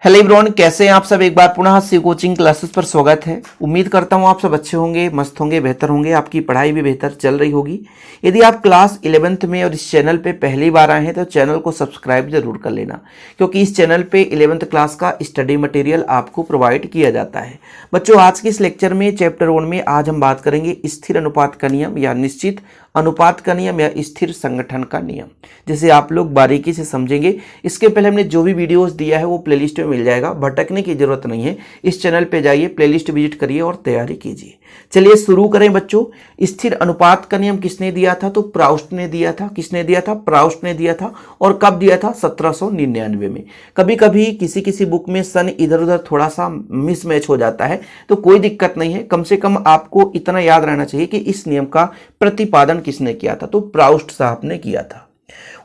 Hello everyone, कैसे हैं आप सब। एक बार पुनः सी कोचिंग क्लासेस पर स्वागत है। उम्मीद करता हूं आप सब अच्छे होंगे, मस्त होंगे, बेहतर होंगे, आपकी पढ़ाई भी बेहतर चल रही होगी। यदि आप क्लास 11th में और इस चैनल पे पहली बार आए हैं तो चैनल को सब्सक्राइब जरूर कर लेना, क्योंकि इस चैनल पे 11th क्लास का स्टडी मटेरियल आपको प्रोवाइड किया जाता है। बच्चों, आज के इस लेक्चर में चैप्टर 1 में आज हम बात करेंगे स्थिर अनुपात का नियम या निश्चित अनुपात का नियम या स्थिर संगठन का नियम, जिसे आप लोग बारीकी से समझेंगे। इसके पहले हमने जो भी वीडियोस दिया है वो प्लेलिस्ट में मिल जाएगा, भटकने की जरूरत नहीं है। इस चैनल पे जाइए, प्लेलिस्ट विजिट करिए और तैयारी कीजिए। चलिए शुरू करें बच्चों। स्थिर अनुपात का नियम किसने दिया था? तो प्राउस्ट ने दिया था। किसने दिया था? प्राउस्ट ने दिया था। और कब दिया था? 1799 में। कभी कभी किसी किसी बुक में सन इधर उधर थोड़ा सा मिसमैच हो जाता है, तो कोई दिक्कत नहीं है। कम से कम आपको इतना याद रहना चाहिए कि इस नियम का प्रतिपादन किसने किया था? तो प्राउस्ट साहब ने किया था।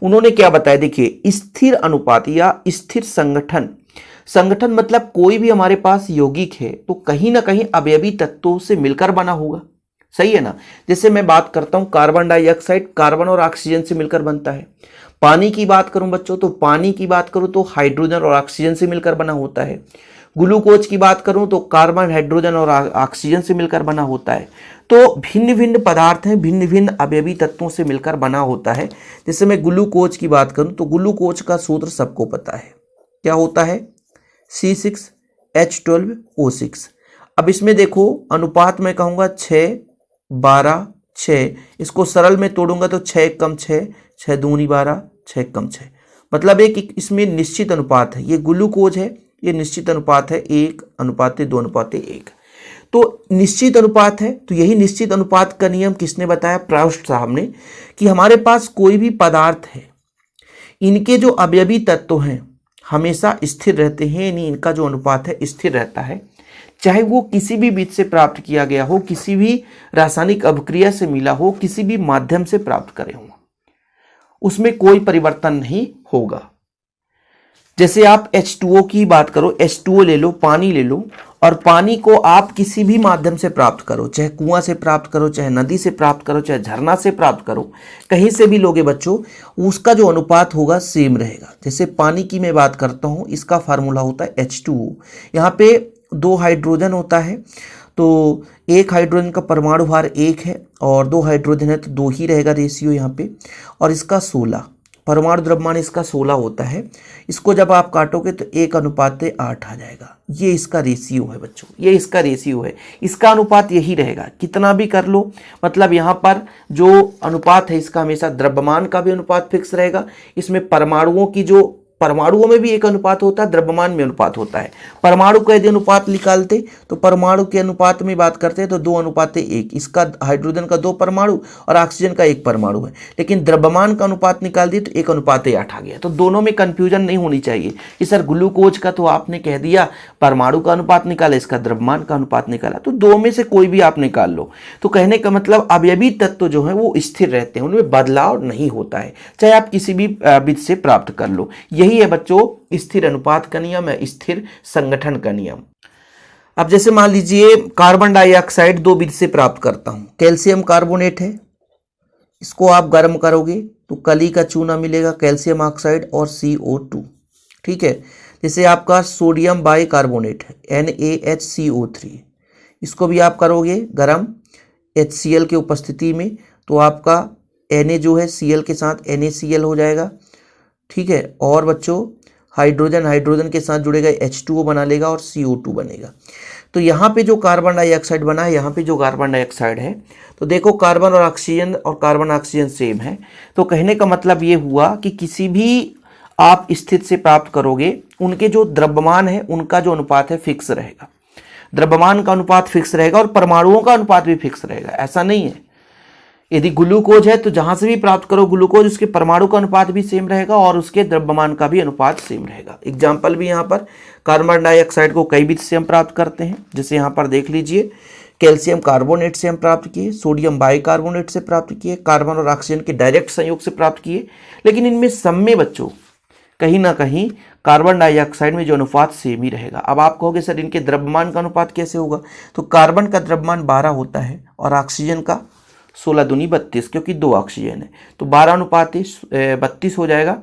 उन्होंने क्या बताया? देखिए, स्थिर अनुपात या स्थिर संगठन, संगठन मतलब कोई भी हमारे पास यौगिक है तो कहीं ना कहीं अवयवी तत्वों से मिलकर बना होगा। सही है ना? जैसे मैं बात करता हूं कार्बन डाइऑक्साइड, कार्बन और ऑक्सीजन से मिलकर बनता है। पानी की बात करूं बच्चों तो पानी की बात करूं तो हाइड्रोजन और ऑक्सीजन से मिलकर बना होता है। ग्लूकोज की बात करूं तो कार्बन, हाइड्रोजन और ऑक्सीजन से मिलकर बना होता है। तो भिन्न भिन्न पदार्थ हैं, भिन्न भिन्न अवयवी तत्वों से मिलकर बना होता है। जैसे मैं ग्लूकोज की बात करूं तो ग्लूकोज का सूत्र सबको पता है, क्या होता है? C6H12O6। अब इसमें देखो अनुपात मैं कहूंगा 6, 12, 6। इसको सरल में तोड़ूंगा तो 6 कम 6, 6 दूनी 12, 6 कम 6। मतलब एक इसमें निश्चित अनुपात है। ये ग्लूकोज है, ये निश्चित अनुपात है 1:2:1। तो निश्चित अनुपात है। तो यही निश्चित अनुपात का नियम किसने बताया? प्राउस्ट साहब ने। कि हमारे पास कोई भी पदार्थ है, इनके जो अवयवी तत्व हैं हमेशा स्थिर रहते हैं, यानी इनका जो अनुपात है स्थिर रहता है। चाहे वो किसी भी विधि से प्राप्त किया गया हो, किसी भी रासायनिक अभिक्रिया से मिला हो, किसी भी माध्यम से प्राप्त करे हो, उसमें कोई परिवर्तन नहीं होगा। जैसे आप H2O की बात करो, H2O ले लो, पानी ले लो, और पानी को आप किसी भी माध्यम से प्राप्त करो, चाहे कुआं से प्राप्त करो, चाहे नदी से प्राप्त करो, चाहे झरना से प्राप्त करो, कहीं से भी लोगे बच्चों, उसका जो अनुपात होगा सेम रहेगा। जैसे पानी की मैं बात करता हूँ, इसका फार्मूला होता है H2O। यहाँ पे 2 हाइड्रोजन होता है, तो एक हाइड्रोजन का परमाणु भार 1 है और 2 हाइड्रोजन है तो 2 ही रहेगा रेशियो यहाँ पे। और इसका 16 परमाणु द्रव्यमान इसका 16 होता है। इसको जब आप काटोगे तो 1:8 आ जाएगा। ये इसका रेशियो है बच्चों, ये इसका रेशियो है। इसका अनुपात यही रहेगा, कितना भी कर लो। मतलब यहाँ पर जो अनुपात है इसका हमेशा द्रव्यमान का भी अनुपात फिक्स रहेगा। इसमें परमाणुओं की जो परमाणुओं में भी एक अनुपात होता है, द्रव्यमान में अनुपात होता है। परमाणु का यदि अनुपात निकालते तो परमाणु के अनुपात में बात करते हैं तो 2:1। इसका हाइड्रोजन का 2 परमाणु और ऑक्सीजन का 1 परमाणु है। लेकिन द्रव्यमान का अनुपात निकाल दिए तो 1:8 आ गया। तो दोनों में कंफ्यूजन नहीं होनी चाहिए कि सर ग्लूकोज का तो आपने कह दिया परमाणु का अनुपात निकाला, इसका द्रव्यमान का अनुपात निकाला, तो दो में से कोई भी आप निकाल लो। तो कहने का मतलब अवयवी तत्व जो है वो स्थिर रहते हैं, उनमें बदलाव नहीं होता है, चाहे आप किसी भी विधि से प्राप्त कर लो। यही है बच्चों स्थिर अनुपात का नियम है, स्थिर संगठन का नियम। अब जैसे मान लीजिए कार्बन डाइऑक्साइड 2 विधि से प्राप्त करता हूं। कैल्शियम कार्बोनेट है, इसको आप गर्म करोगे तो कली का चूना मिलेगा, कैल्शियम ऑक्साइड और CO2। ठीक है। जैसे आपका सोडियम बाइकार्बोनेट है, NaHCO3, इसको भी आप करोगे गर्म HCl की उपस्थिति में तो आपका Na जो है Cl के साथ NaCl हो जाएगा। ठीक है। और बच्चों हाइड्रोजन के साथ जुड़ेगा, H2O बना लेगा और CO2 बनेगा। तो यहाँ पे जो कार्बन डाइऑक्साइड बना है, यहाँ पे जो कार्बन डाइऑक्साइड है, तो देखो कार्बन और कार्बन ऑक्सीजन सेम है। तो कहने का मतलब ये हुआ कि किसी भी आप स्थिति से प्राप्त करोगे, उनके जो द्रव्यमान है उनका जो अनुपात है फिक्स रहेगा। द्रव्यमान का अनुपात फिक्स रहेगा और परमाणुओं का अनुपात भी फिक्स रहेगा। ऐसा नहीं है यदि ग्लूकोज है तो जहां से भी प्राप्त करो ग्लूकोज, उसके परमाणु का अनुपात भी सेम रहेगा और उसके द्रव्यमान का भी अनुपात सेम रहेगा। एग्जाम्पल भी यहाँ पर कार्बन डाइऑक्साइड को कई विधि से हम प्राप्त करते हैं। जैसे यहाँ पर देख लीजिए, कैल्शियम कार्बोनेट से हम प्राप्त किए, सोडियम बाइकार्बोनेट से प्राप्त किए, कार्बन और ऑक्सीजन के डायरेक्ट संयोग से प्राप्त किए। लेकिन इनमें सब में बच्चों कहीं ना कहीं कार्बन डाइऑक्साइड में जो अनुपात सेम ही रहेगा। अब आप कहोगे सर इनके द्रव्यमान का अनुपात कैसे होगा? तो कार्बन का द्रव्यमान 12 होता है और ऑक्सीजन का 16 दूनी 32, क्योंकि 2 ऑक्सीजन है तो 12:32 हो जाएगा।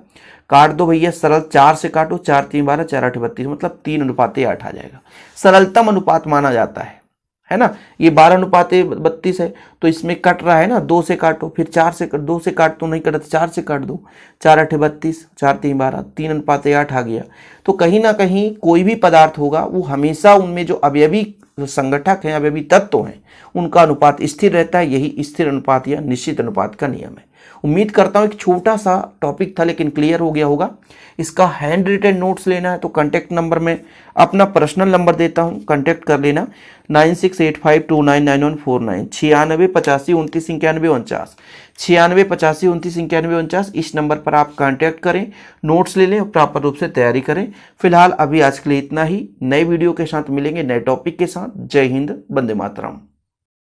काट दो भैया, सरल 4 से काटो, 4 3 12, 4 8 32, मतलब 3:8 आ जाएगा। सरलतम अनुपात माना जाता है ना। ये 12:32 है, तो इसमें कट रहा है ना, 2 से काटो, फिर 4 से 2 से काट दो, नहीं कटा तो 4 से काट दो, 4 8 32, 4 3 12, 3:8 आ गया। तो कहीं ना कहीं कोई भी पदार्थ होगा वो हमेशा उनमें जो अवयवी संगठक हैं, अवयवी तत्व हैं, उनका अनुपात स्थिर रहता है। यही स्थिर अनुपात या निश्चित अनुपात का नियम है। उम्मीद करता हूँ एक छोटा सा टॉपिक था लेकिन क्लियर हो गया होगा। इसका हैंड रिटन नोट्स लेना है तो कांटेक्ट नंबर में अपना पर्सनल नंबर देता हूँ, कांटेक्ट कर लेना 9685299149, 9685299149, 9685299149। इस नंबर पर आप कांटेक्ट करें, नोट्स ले लें और प्रॉपर रूप से तैयारी करें। फिलहाल अभी आज के लिए इतना ही। नए वीडियो के साथ मिलेंगे, नए टॉपिक के साथ। जय हिंद, वंदे मातरम।